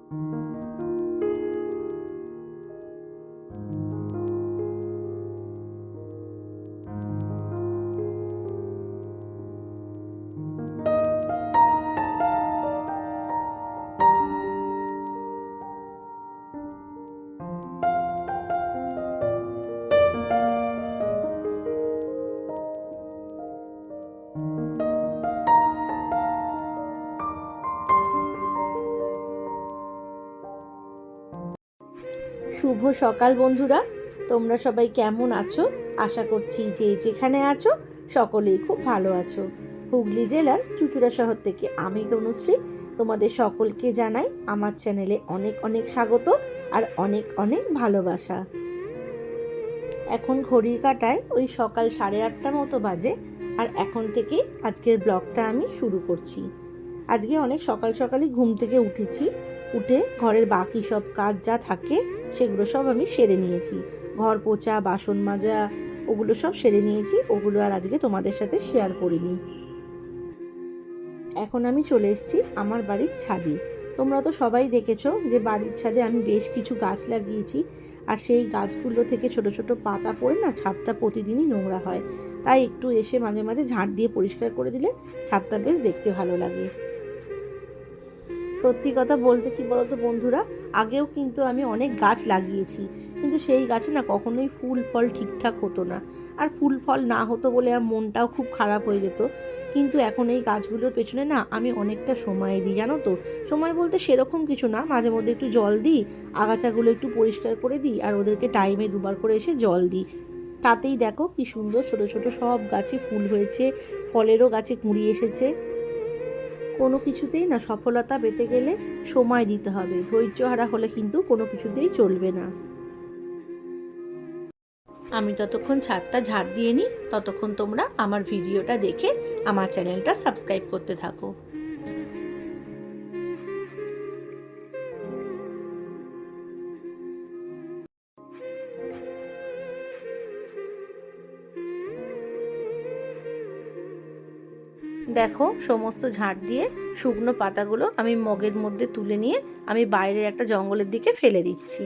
শুভ সকাল বন্ধুরা, তোমরা সবাই কেমন আছো? আশা করছি যে যেখানে আছো সকলেই খুব ভালো আছো। হুগলি জেলার চুঁচুড়া শহর থেকে আমি তনুশ্রী তোমাদের সকলকে জানাই আমার চ্যানেলে অনেক অনেক স্বাগত আর অনেক অনেক ভালোবাসা। এখন ঘড়ির কাঁটায় ওই সকাল 8:30 মতো বাজে, আর এখন থেকে আজকের ব্লগটা আমি শুরু করছি। আজকে অনেক সকাল সকালই ঘুম থেকে উঠে ঘরের বাকি সব কাজ যা থাকে সেগুলো সব আমি সেরে নিয়েছি। ঘর পোছা, বাসন মাজা, ওগুলো সব সেরে নিয়েছি। ওগুলো আর আজকে তোমাদের সাথে শেয়ার করিনি। এখন আমি চলে এসেছি আমার বাড়ির ছাদে। তোমরা তো সবাই দেখেছো যে বাড়ির ছাদে আমি বেশ কিছু গাছ লাগিয়েছি, আর সেই গাছগুলো থেকে ছোট ছোট পাতা পড়ে না ছাদটা প্রতিদিনই নোংরা হয়। তাই একটু এসে মাঝে মাঝে ঝাঁট দিয়ে পরিষ্কার করে দিলে ছাদটা বেশ দেখতে ভালো লাগে। সত্যি কথা বলতে কি বলতো বন্ধুরা, আগেও কিন্তু আমি অনেক গাছ লাগিয়েছি, কিন্তু সেই গাছে না কখনোই ফুল ফল ঠিকঠাক হতো না। আর ফুল ফল না হতো বলে আমার মনটাও খুব খারাপ হয়ে যেত। কিন্তু এখন এই গাছগুলোর পেছনে না আমি অনেকটা সময় দিই, জানো তো। সময় বলতে সেরকম কিছু না, মাঝে মধ্যে একটু জল দিই, আগাছাগুলো একটু পরিষ্কার করে দিই, আর ওদেরকে টাইমে দুবার করে এসে জল দিই। তাতেই দেখো কি সুন্দর ছোট ছোট সব গাছে ফুল হয়েছে, ফলেরও গাছে কুঁড়ি এসেছে। কোনো কিছুতেই না সফলতা পেতে গেলে সময় দিতে হবে, ধৈর্যহারা হলে কিন্তু কোনো কিছুতেই চলবে না। আমি যতক্ষণ ছাদটা ঝাড় দিয়ে নিই ততক্ষণ তোমরা আমার ভিডিওটা দেখে আমার চ্যানেলটা সাবস্ক্রাইব করতে থাকো। দেখো সমস্ত ঝাড় দিয়ে শুকনো পাতাগুলো আমি মগের মধ্যে তুলে নিয়ে আমি বাইরের একটা জঙ্গলের দিকে ফেলে দিচ্ছি।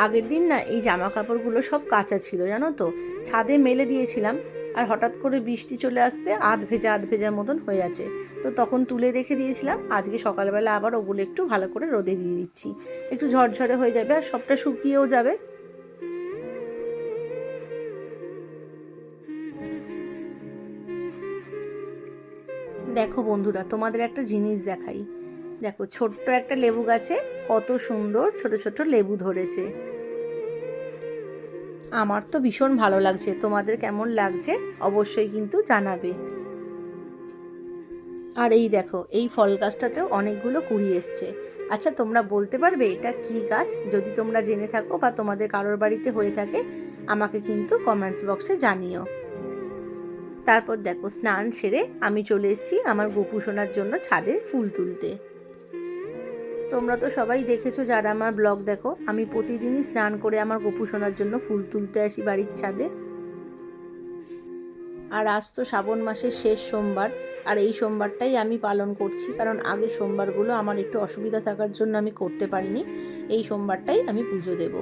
আগের দিন না এই জামা কাপড়গুলো সব কাঁচা ছিল, জানো তো। ছাদে মেলে দিয়েছিলাম, আর হঠাৎ করে বৃষ্টি চলে আসতে আধ ভেজা মতন হয়ে আছে। তো তখন তুলে রেখে দিয়েছিলাম। আজকে সকালবেলা আবার ওগুলো একটু ভালো করে রোদে দিয়ে দিচ্ছি, একটু ঝরঝরে হয়ে যাবে আর সবটা শুকিয়েও যাবে। দেখো বন্ধুরা, তোমাদের একটা জিনিস দেখাই। দেখো ছোট্ট একটা লেবু গাছে কত সুন্দর ছোট ছোট লেবু ধরেছে। আমার তো ভীষণ ভালো লাগছে, তোমাদের কেমন লাগছে অবশ্যই কিন্তু জানাবে। আর এই দেখো এই ফল গাছটাতেও অনেকগুলো কুঁড়ি এসছে। আচ্ছা তোমরা বলতে পারবে এটা কি গাছ? যদি তোমরা জেনে থাকো বা তোমাদের কারোর বাড়িতে হয়ে থাকে আমাকে কিন্তু কমেন্টস বক্সে জানিও। তারপর দেখো স্নান সেরে আমি চলে এসেছি আমার গোপু সোনার জন্য ছাদে ফুল তুলতে। তোমরা তো সবাই দেখেছো যারা আমার ব্লগ দেখো, আমি প্রতিদিনই স্নান করে আমার গোপু সোনার জন্য ফুল তুলতে আসি বাড়ির ছাদে। আর আজ তো শ্রাবণ মাসের শেষ সোমবার, আর এই সোমবারটাই আমি পালন করছি, কারণ আগের সোমবারগুলো আমার একটু অসুবিধা থাকার জন্য আমি করতে পারিনি। এই সোমবারটাই আমি পুজো দেব।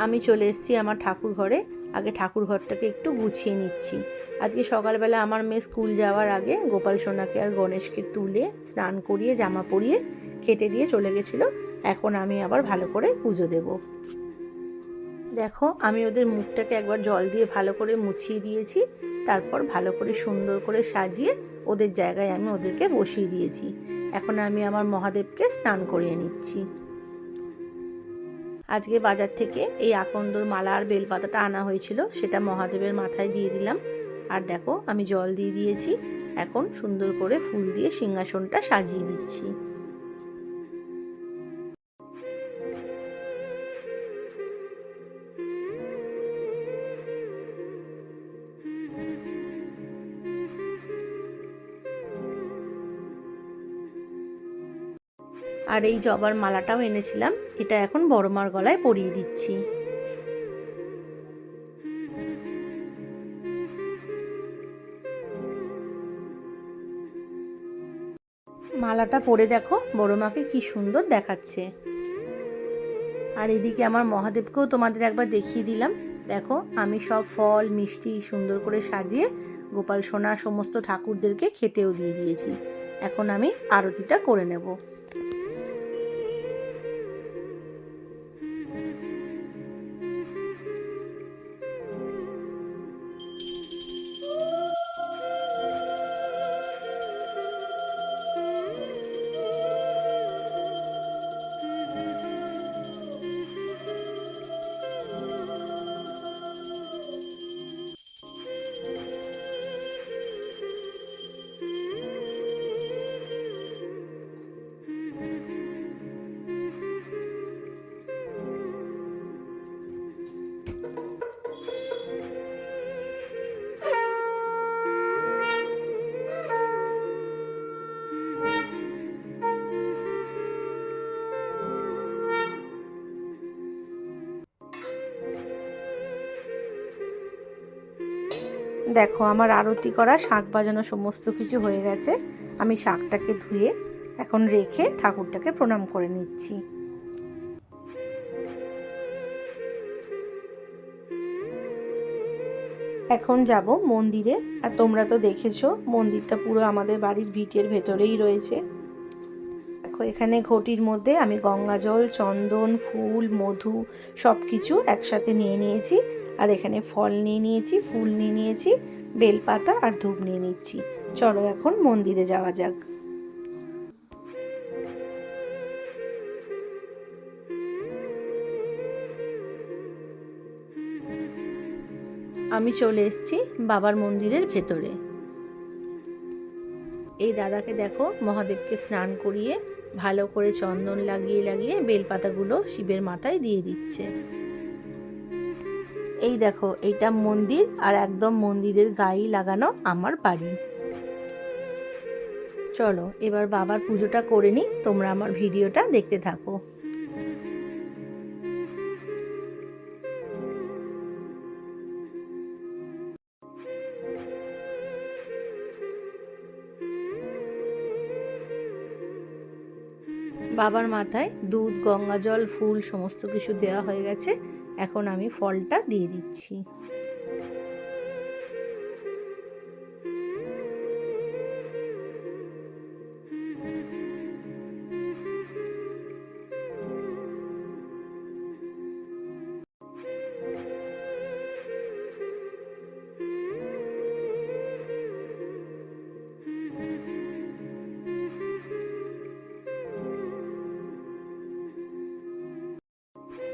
আমি চলে এসেছি আমার ঠাকুর ঘরে। আগে ঠাকুর ঘরটাকে একটু গুছিয়ে নিচ্ছি। আজকে সকালবেলা আমার মেয়ে স্কুল যাওয়ার আগে গোপাল সোনাকে আর গণেশকে তুলে স্নান করিয়ে জামা পরিয়ে খেতে দিয়ে চলে গেছিলো। এখন আমি আবার ভালো করে পুজো দেব। দেখো আমি ওদের মুখটাকে একবার জল দিয়ে ভালো করে মুছিয়ে দিয়েছি, তারপর ভালো করে সুন্দর করে সাজিয়ে ওদের জায়গায় আমি ওদেরকে বসিয়ে দিয়েছি। এখন আমি আমার মহাদেবকে স্নান করিয়ে নিচ্ছি। আজকে বাজার থেকে এই আকন্দর মালা আর বেলপাতাটা আনা হয়েছিল, সেটা মহাদেবের মাথায় দিয়ে দিলাম। আর দেখো আমি জল দিয়ে দিয়েছি, এখন সুন্দর করে ফুল দিয়ে সিংহাসনটা সাজিয়ে দিচ্ছি। আর এই জবার মালাটাও এনেছিলাম, এটা এখন বড় মার গলায় পরিয়ে দিচ্ছি। মালাটা পরে দেখো বড় মাকে কি সুন্দর দেখাচ্ছে। আর এদিকে আমার মহাদেবকেও তোমাদের একবার দেখিয়ে দিলাম। দেখো আমি সব ফল মিষ্টি সুন্দর করে সাজিয়ে গোপাল সোনা সমস্ত ঠাকুরদেরকে খেতেও দিয়ে দিয়েছি। এখন আমি আরতিটা করে নেব। দেখো আমার আরতি করা শাঁখ বাজানো সমস্ত কিছু হয়ে গেছে। আমি শাঁখটাকে ধুয়ে এখন রেখে ঠাকুরটাকে প্রণাম করে নিচ্ছি। এখন যাব মন্দিরে। আর তোমরা তো দেখেছো মন্দিরটা পুরো আমাদের বাড়ির ভিটের ভেতরেই রয়েছে। দেখো এখানে ঘটির মধ্যে আমি গঙ্গা জল, চন্দন, ফুল, মধু সব কিছু একসাথে নিয়ে নিয়েছি। আর এখানে ফল নিয়ে নিয়েছি, ফুল নিয়ে নিয়েছি, বেলপাতা আর ধূপ নিয়ে নিচ্ছি। চলো এখন মন্দিরে যাওয়া যাক। আমি চলে এসেছি বাবার মন্দিরের ভেতরে। এই দাদাকে দেখো মহাদেবকে স্নান করিয়ে ভালো করে চন্দন লাগিয়ে লাগিয়ে বেলপাতাগুলো শিবের মাথায় দিয়ে দিচ্ছে। এই দেখো এইটা মন্দির, আর একদম মন্দিরের গায়ে লাগানো আমার বাড়ি। চলো এবার বাবার পুজোটা করে নিই, তোমরা আমার ভিডিওটা দেখতে থাকো। বাবার মাথায় দুধ, গঙ্গা জল, ফুল সমস্ত কিছু দেওয়া হয়ে গেছে। এখন আমি ফলটা দিয়ে দিচ্ছি।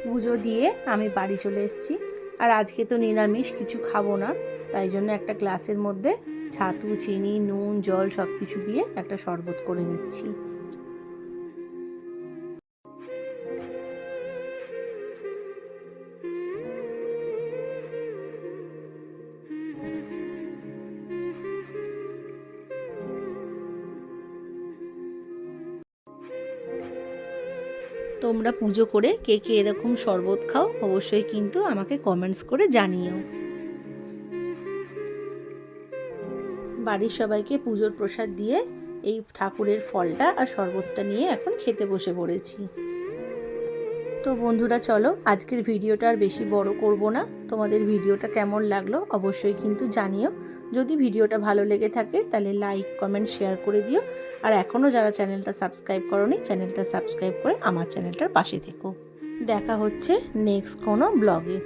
পুজো দিয়ে আমি বাড়ি চলে এসেছি। আর আজকে তো নিরামিষ, কিছু খাবো না, তাই জন্য একটা গ্লাসের মধ্যে ছাতু, চিনি, নুন, জল সব কিছু দিয়ে একটা শরবত করে নিচ্ছি। তোমরা পুজো করে কে কে এরকম শরবত খাও অবশ্যই কিন্তু আমাকে কমেন্টস করে জানিও। বাড়ির সবাইকে পুজোর প্রসাদ দিয়ে এই ঠাকুরের ফলটা আর শরবতটা নিয়ে এখন খেতে বসে পড়েছি। তো বন্ধুরা চলো আজকের ভিডিওটা আর বেশি বড় করব না। তোমাদের ভিডিওটা কেমন লাগলো অবশ্যই কিন্তু জানিও। যদি ভিডিওটা ভালো লেগে থাকে তাহলে লাইক, কমেন্ট, শেয়ার করে দিও। আর এখনও যারা চ্যানেলটা সাবস্ক্রাইব করোনি চ্যানেলটা সাবস্ক্রাইব করে আমার চ্যানেলটার পাশে থেকো। দেখা হচ্ছে নেক্সট কোনো ব্লগে।